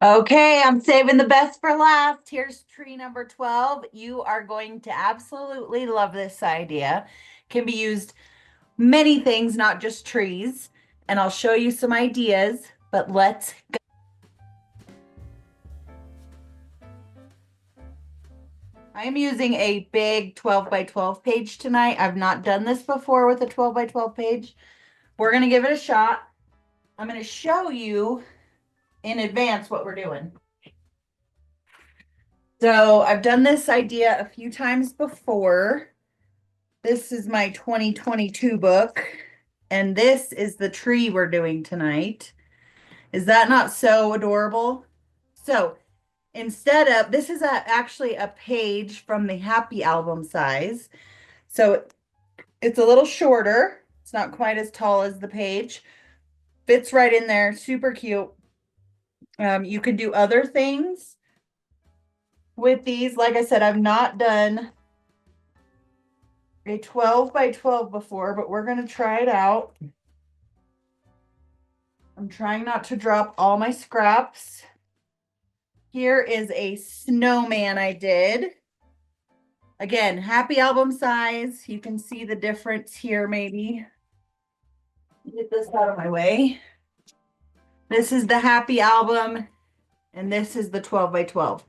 Okay, I'm saving the best for last. Here's tree number 12. You are going to absolutely love this idea. Can be used many things, not just trees. And I'll show you some ideas, but let's go. I am using a big 12 by 12 page tonight. I've not done this before with a 12 by 12 page. We're going to give it a shot. I'm going to show you in advance what we're doing. So I've done this idea a few times before. This is my 2022 book, and this is the tree we're doing tonight. Is that not so adorable? So instead of, this is actually a page from the Happy Album size. So it's a little shorter. It's not quite as tall as the page. Fits right in there, super cute. You can do other things with these. Like I said, I've not done a 12 by 12 before, but we're going to try it out. I'm trying not to drop all my scraps. Here is a snowman I did. Again, Happy Album size. You can see the difference here maybe. Get this out of my way. This is the Happy Album, and this is the 12 by 12.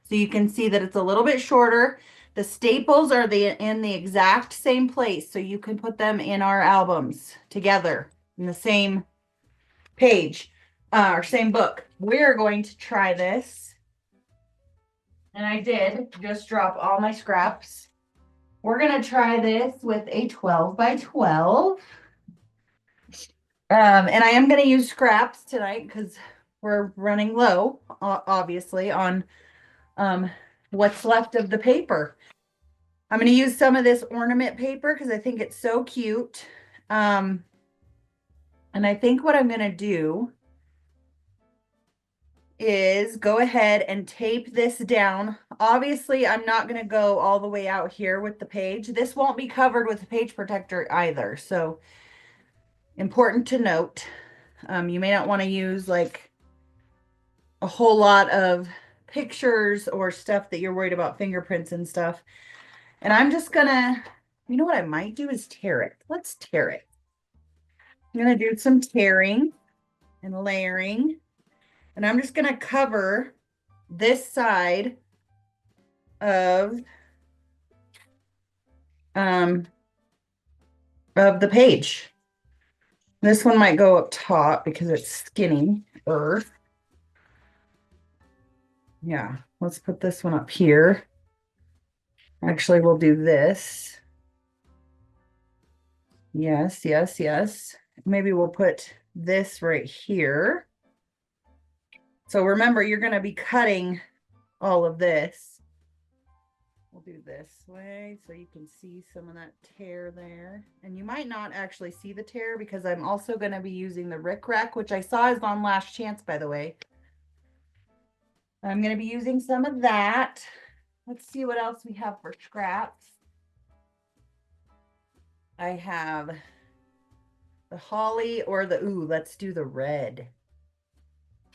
So you can see that it's a little bit shorter. The staples are in the exact same place, so you can put them in our albums together in the same page, or same book. We're going to try this. And I did just drop all my scraps. We're going to try this with a 12 by 12. And I am going to use scraps tonight because we're running low, obviously, on what's left of the paper. I'm going to use some of this ornament paper because I think it's so cute. And I think what I'm going to do is go ahead and tape this down. Obviously, I'm not going to go all the way out here with the page. This won't be covered with a page protector either. So important to note, you may not want to use like a whole lot of pictures or stuff that you're worried about fingerprints and stuff. And I'm just gonna, you know what I might do is tear it. Let's tear it. I'm gonna do some tearing and layering. And I'm just gonna cover this side of the page. This one might go up top because it's skinny. Yeah, let's put this one up here. Actually, we'll do this. Yes, yes, yes. Maybe we'll put this right here. So remember, you're going to be cutting all of this. We'll do this way so you can see some of that tear there. And you might not actually see the tear because I'm also going to be using the Rick Rack, which I saw is on Last Chance, by the way. I'm going to be using some of that. Let's see what else we have for scraps. I have the holly or the, ooh, let's do the red.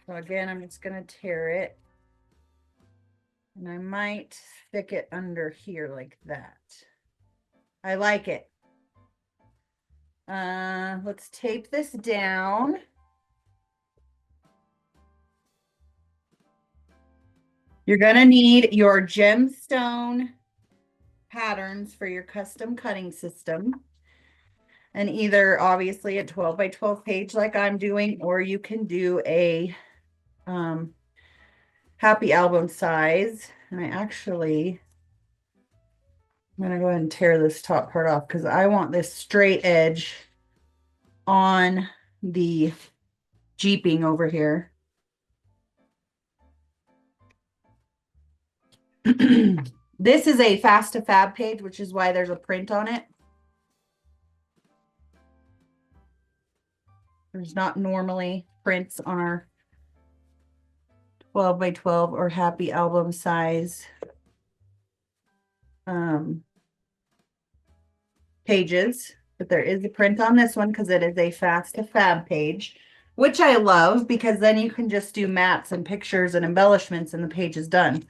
So again, I'm just going to tear it. And I might stick it under here like that. I like it. Let's tape this down. You're going to need your gemstone patterns for your custom cutting system. And either obviously a 12 by 12 page like I'm doing, or you can do a Happy Album size. And I'm going to go ahead and tear this top part off because I want this straight edge on the jeeping over here. This is a fast to fab page, which is why there's a print on it. There's not normally prints on our 12 by 12 or Happy Album size pages, but there is a print on this one because it is a fast to fab page, which I love because then you can just do mats and pictures and embellishments and the page is done.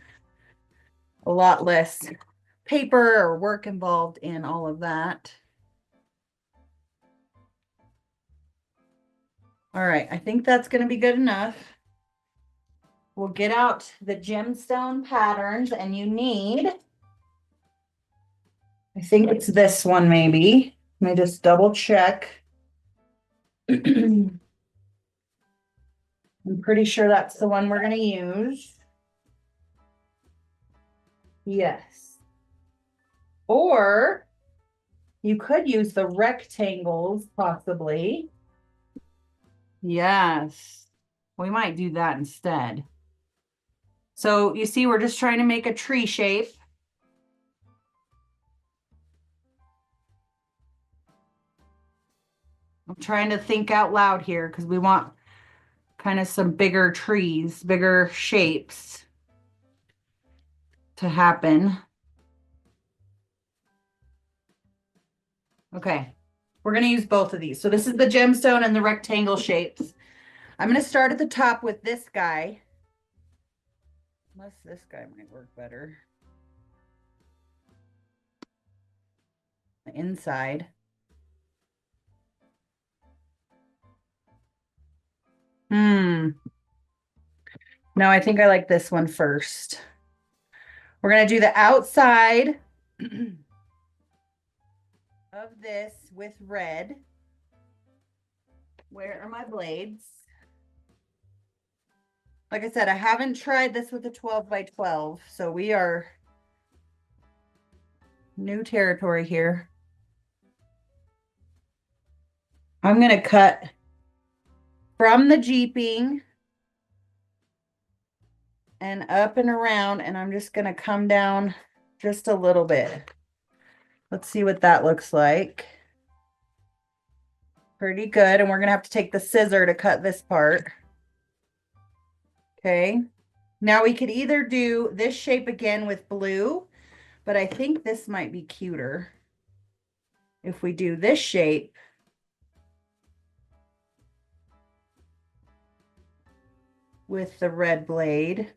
A lot less paper or work involved in all of that. All right, I think that's going to be good enough. We'll get out the gemstone patterns and you need, I think it's this one maybe. Let me just double check. I'm pretty sure that's the one we're going to use. Yes. Or you could use the rectangles possibly. Yes. We might do that instead. So you see, we're just trying to make a tree shape. I'm trying to think out loud here because we want kind of some bigger trees, bigger shapes to happen. Okay, we're going to use both of these. So this is the gemstone and the rectangle shapes. I'm going to start at the top with this guy. Unless this guy might work better. The inside. No, I think I like this one first. We're going to do the outside of this with red. Where are my blades? Like I said, I haven't tried this with a 12 by 12, so we are new territory here. I'm going to cut from the jeeping and up and around, and I'm just going to come down just a little bit. Let's see what that looks like. Pretty good. And we're going to have to take the scissor to cut this part. Okay. Now we could either do this shape again with blue, but I think this might be cuter. If we do this shape with the red blade,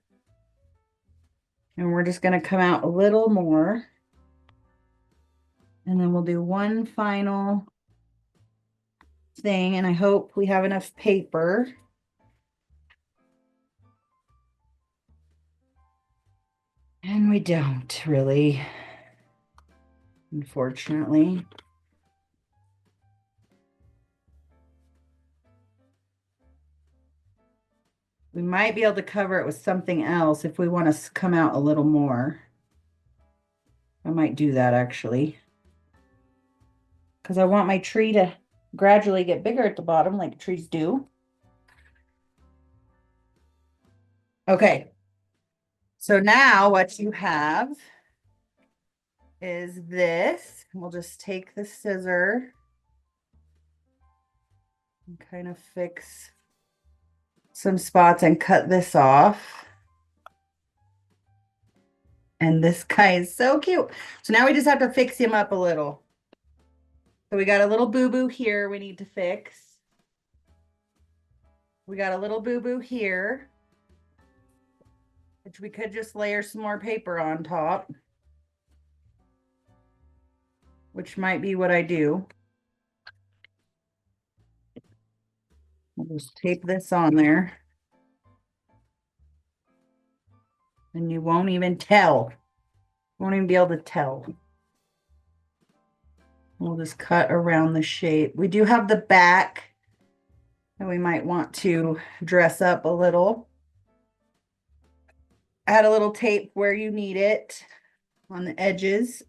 and we're just going to come out a little more. And then we'll do one final thing, and I hope we have enough paper. And we don't really, unfortunately. We might be able to cover it with something else if we want to come out a little more. I might do that actually, because I want my tree to gradually get bigger at the bottom like trees do. Okay, so now what you have is this. We'll just take the scissor and kind of fix some spots and cut this off. And this guy is so cute. So now we just have to fix him up a little. So we got a little boo-boo here we need to fix. We got a little boo-boo here, which we could just layer some more paper on top, which might be what I do. We'll just tape this on there. And you won't even tell. Won't even be able to tell. We'll just cut around the shape. We do have the back that we might want to dress up a little. Add a little tape where you need it on the edges.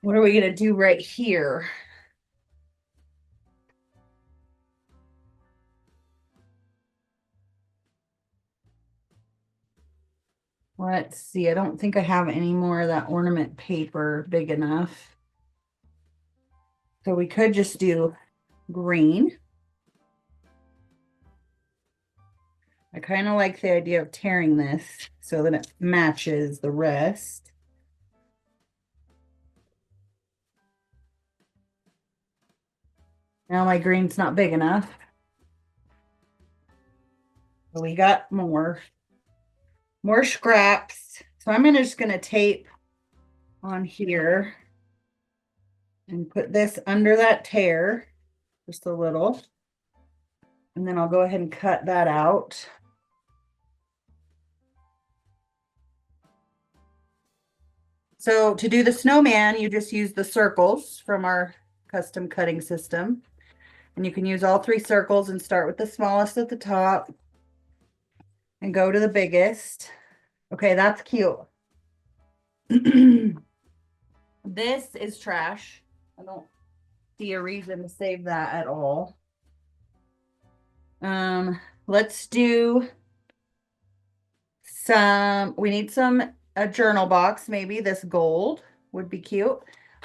What are we going to do right here? Let's see. I don't think I have any more of that ornament paper big enough. So we could just do green. I kind of like the idea of tearing this so that it matches the rest. Now my green's not big enough. So we got more scraps. So I'm just gonna tape on here and put this under that tear, just a little. And then I'll go ahead and cut that out. So to do the snowman, you just use the circles from our custom cutting system. And you can use all 3 circles and start with the smallest at the top and go to the biggest. Okay, that's cute. This is trash. I don't see a reason to save that at all. Let's do we need a journal box, maybe this gold would be cute.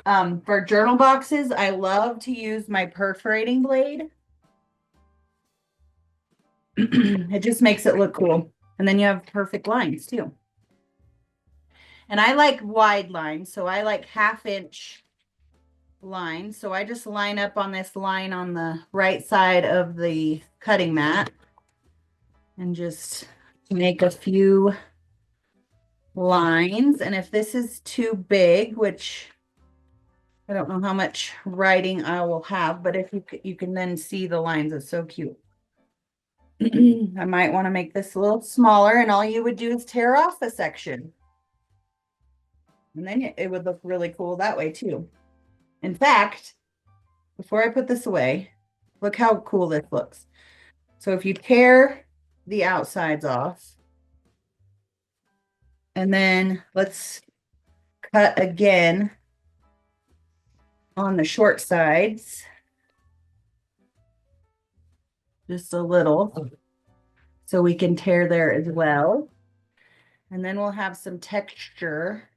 For journal boxes, I love to use my perforating blade. It just makes it look cool. And then you have perfect lines too. And I like wide lines, so I like 1/2 inch lines. So I just line up on this line on the right side of the cutting mat and just make a few lines. And if this is too big, which I don't know how much writing I will have, but if you can then see the lines, it's so cute. I might want to make this a little smaller, and all you would do is tear off a section. And then it would look really cool that way too. In fact, before I put this away, look how cool this looks. So if you tear the outsides off, and then let's cut again on the short sides, just a little, so we can tear there as well. And then we'll have some texture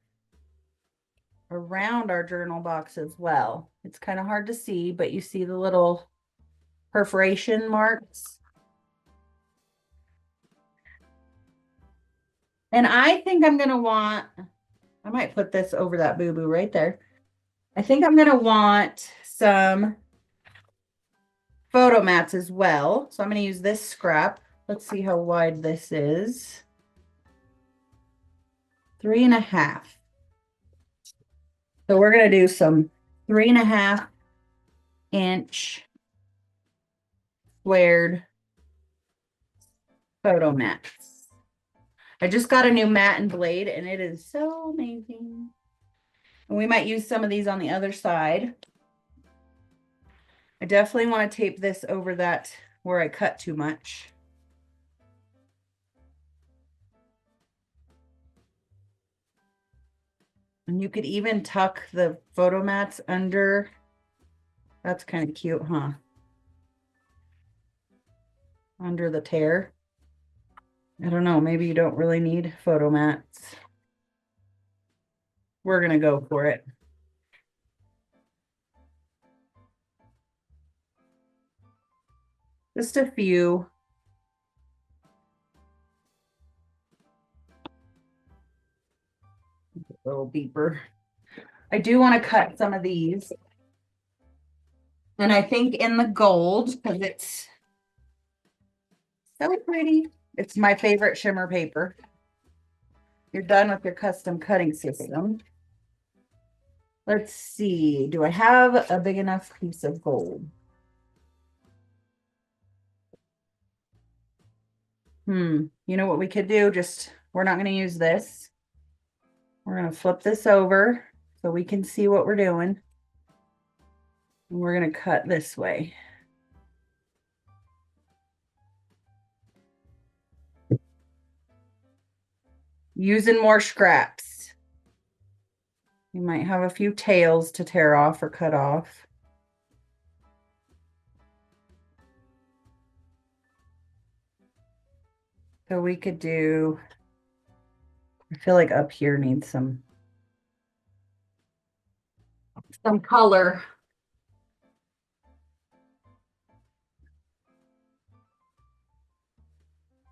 around our journal box as well. It's kind of hard to see, but you see the little perforation marks. And I think I'm gonna want, I might put this over that boo-boo right there. I think I'm gonna want some photo mats as well. So I'm gonna use this scrap. Let's see how wide this is. 3.5. So we're gonna do some 3.5 inch squared photo mats. I just got a new mat and blade, and it is so amazing. And we might use some of these on the other side. I definitely want to tape this over that where I cut too much. And you could even tuck the photo mats under. That's kind of cute, huh? Under the tear. I don't know, maybe you don't really need photo mats. We're gonna go for it. Just a few. A little deeper. I do want to cut some of these. And I think in the gold, because it's so pretty. It's my favorite shimmer paper. You're done with your custom cutting system. Let's see. Do I have a big enough piece of gold? You know what we could do? We're not going to use this. We're going to flip this over so we can see what we're doing. And we're going to cut this way. Using more scraps. You might have a few tails to tear off or cut off. So we could do, I feel like up here needs some color.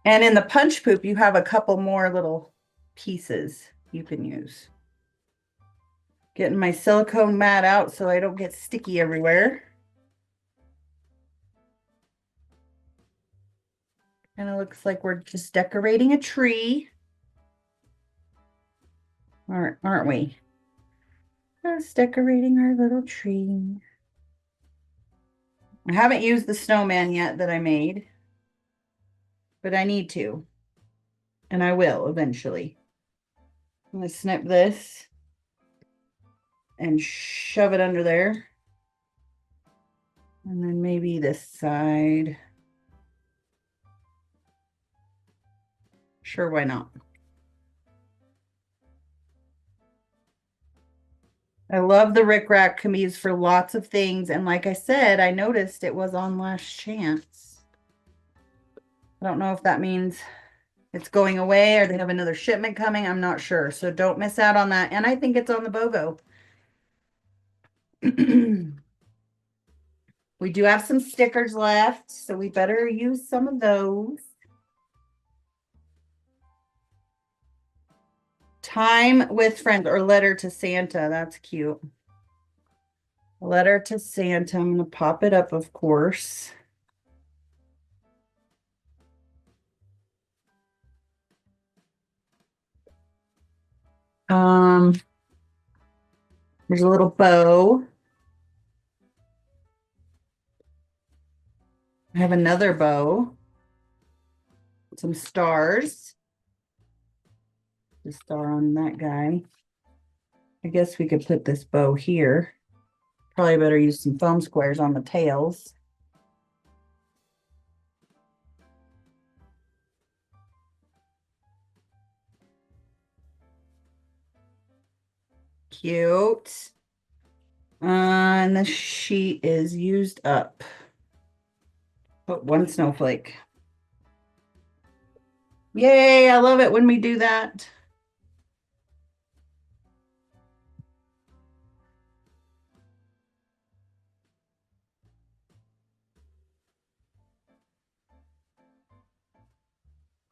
And in the punch poop, you have a couple more little pieces you can use. Getting my silicone mat out so I don't get sticky everywhere. Kind of looks like we're just decorating a tree. Aren't we? Just decorating our little tree. I haven't used the snowman yet that I made, but I need to, and I will eventually. I'm gonna snip this and shove it under there. And then maybe this side. Sure, why not? I love the rickrack, can be used for lots of things. And like I said, I noticed it was on last chance. I don't know if that means it's going away or they have another shipment coming. I'm not sure. So don't miss out on that. And I think it's on the BOGO. We do have some stickers left, so we better use some of those. Time with friends or letter to Santa. That's cute. A letter to Santa. I'm going to pop it up, of course. There's a little bow. I have another bow. Some stars. The star on that guy. I guess we could put this bow here. Probably better use some foam squares on the tails. Cute. And the sheet is used up. Put one snowflake. Yay, I love it when we do that.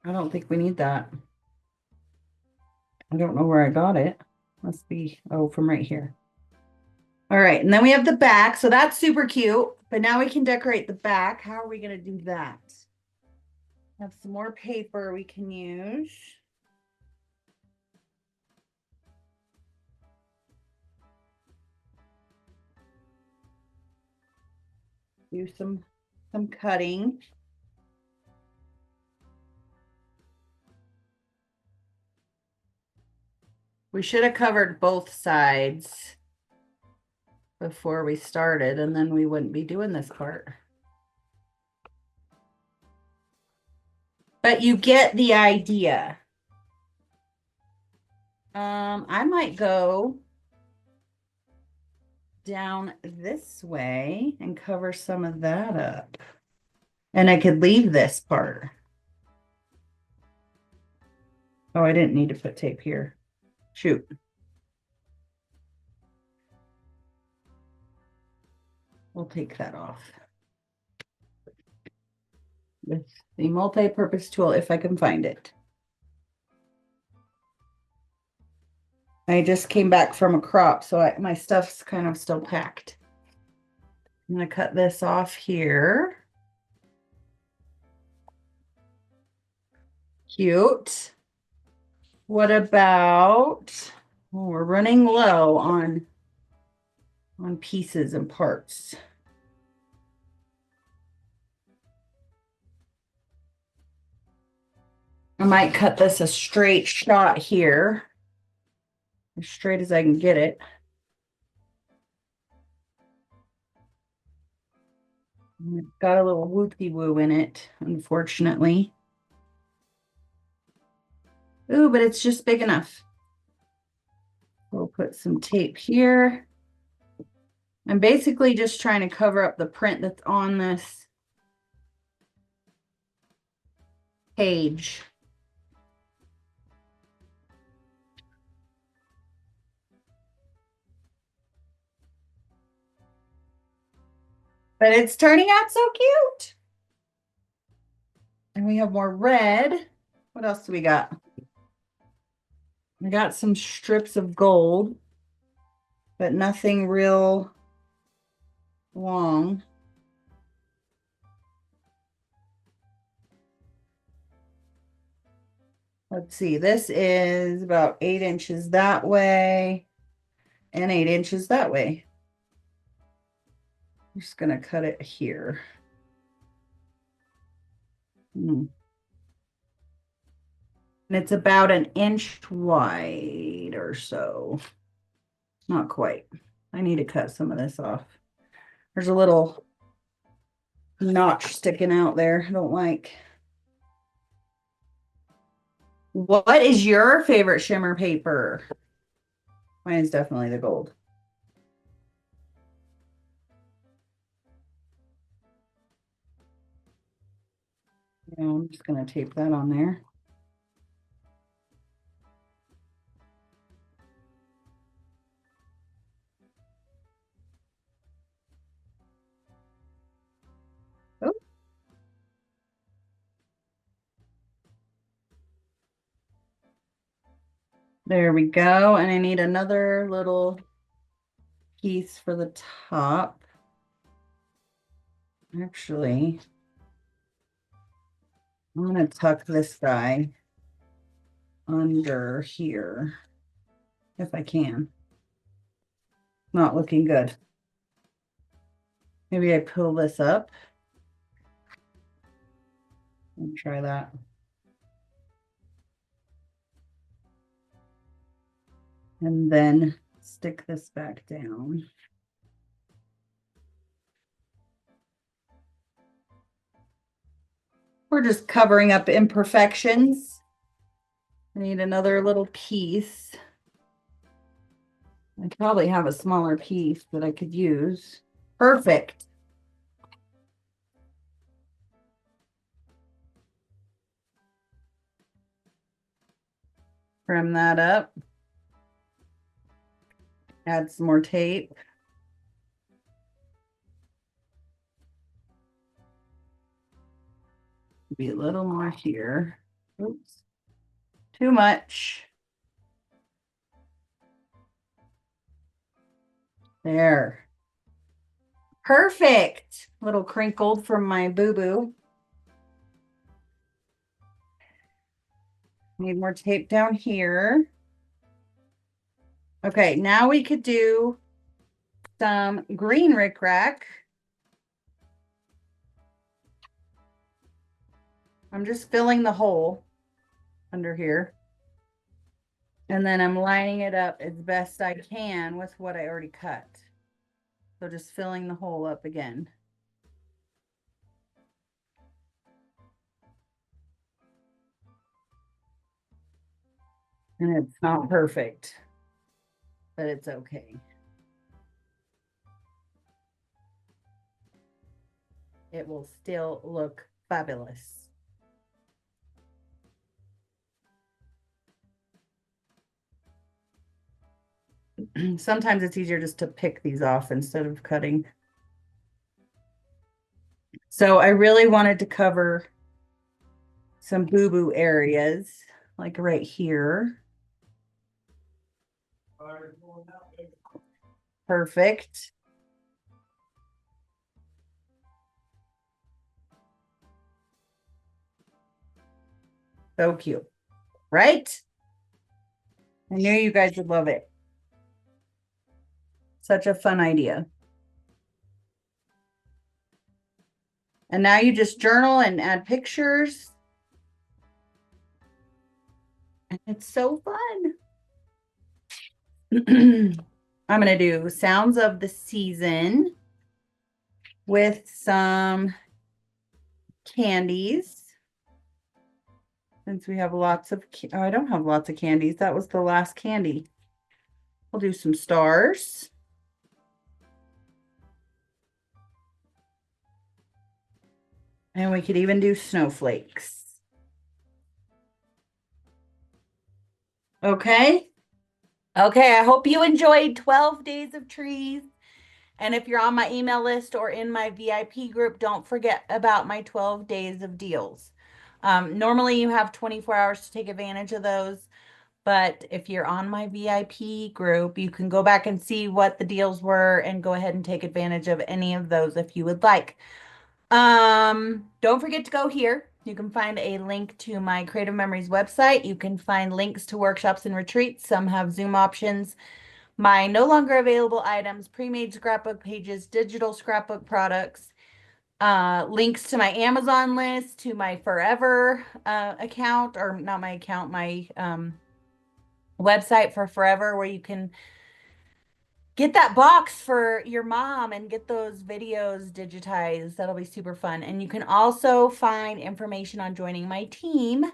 I don't think we need that. I don't know where I got it. Must be, oh, from right here. All right, and then we have the back. So that's super cute. But now we can decorate the back. How are we going to do that? Have some more paper we can use. Do some cutting. We should have covered both sides before we started, and then we wouldn't be doing this part. But you get the idea. I might go down this way and cover some of that up. And I could leave this part. Oh, I didn't need to put tape here. Shoot. We'll take that off with the multi-purpose tool if I can find it. I just came back from a crop, so my stuff's kind of still packed. I'm going to cut this off here. Cute. What about, oh, we're running low on pieces and parts. I might cut this a straight shot here, as straight as I can get it. It's got a little whoopty-woo in it, unfortunately. Ooh, but it's just big enough. We'll put some tape here. I'm basically just trying to cover up the print that's on this page. But it's turning out so cute. And we have more red. What else do we got? We got some strips of gold, but nothing real long. Let's see, this is about 8 inches that way and 8 inches that way. I'm just gonna cut it here. And it's about an inch wide or so. Not quite. I need to cut some of this off. There's a little notch sticking out there. I don't like. What is your favorite shimmer paper? Mine is definitely the gold. Yeah, I'm just going to tape that on there. Oh, there we go. And I need another little piece for the top. Actually, I'm going to tuck this guy under here if I can. Not looking good. Maybe I pull this up and try that. And then stick this back down. We're just covering up imperfections. I need another little piece. I probably have a smaller piece that I could use. Perfect. Trim that up. Add some more tape. Be a little more here. Oops. Too much. There. Perfect. A little crinkled from my boo-boo. Need more tape down here. Okay, now we could do some green rickrack. I'm just filling the hole under here. And then I'm lining it up as best I can with what I already cut. So just filling the hole up again. And it's not perfect, but it's okay. It will still look fabulous. Sometimes it's easier just to pick these off instead of cutting. So I really wanted to cover some boo-boo areas, like right here. Perfect. So cute, right? I knew you guys would love it. Such a fun idea. And now you just journal and add pictures. And it's so fun. I'm going to do sounds of the season with some candies. Since we have lots of, oh, I don't have lots of candies. That was the last candy. We'll do some stars. And we could even do snowflakes. Okay. Okay, I hope you enjoyed 12 Days of Trees. And if you're on my email list or in my VIP group, don't forget about my 12 days of deals. Normally you have 24 hours to take advantage of those. But if you're on my VIP group, you can go back and see what the deals were and go ahead and take advantage of any of those if you would like. Don't forget to go here. You can find a link to my Creative Memories website. You can find links to workshops and retreats. Some have Zoom options. My no longer available items, pre-made scrapbook pages, digital scrapbook products, links to my Amazon list, to my Forever account, or not my account, my website for Forever, where you can get that box for your mom and get those videos digitized. That'll be super fun. And you can also find information on joining my team.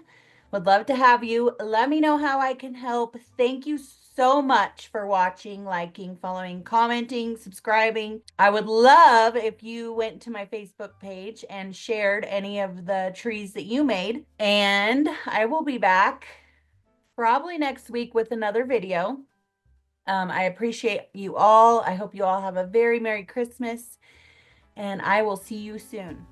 Would love to have you. Let me know how I can help. Thank you so much for watching, liking, following, commenting, subscribing. I would love if you went to my Facebook page and shared any of the trees that you made. And I will be back probably next week with another video. I appreciate you all. I hope you all have a very Merry Christmas, and I will see you soon.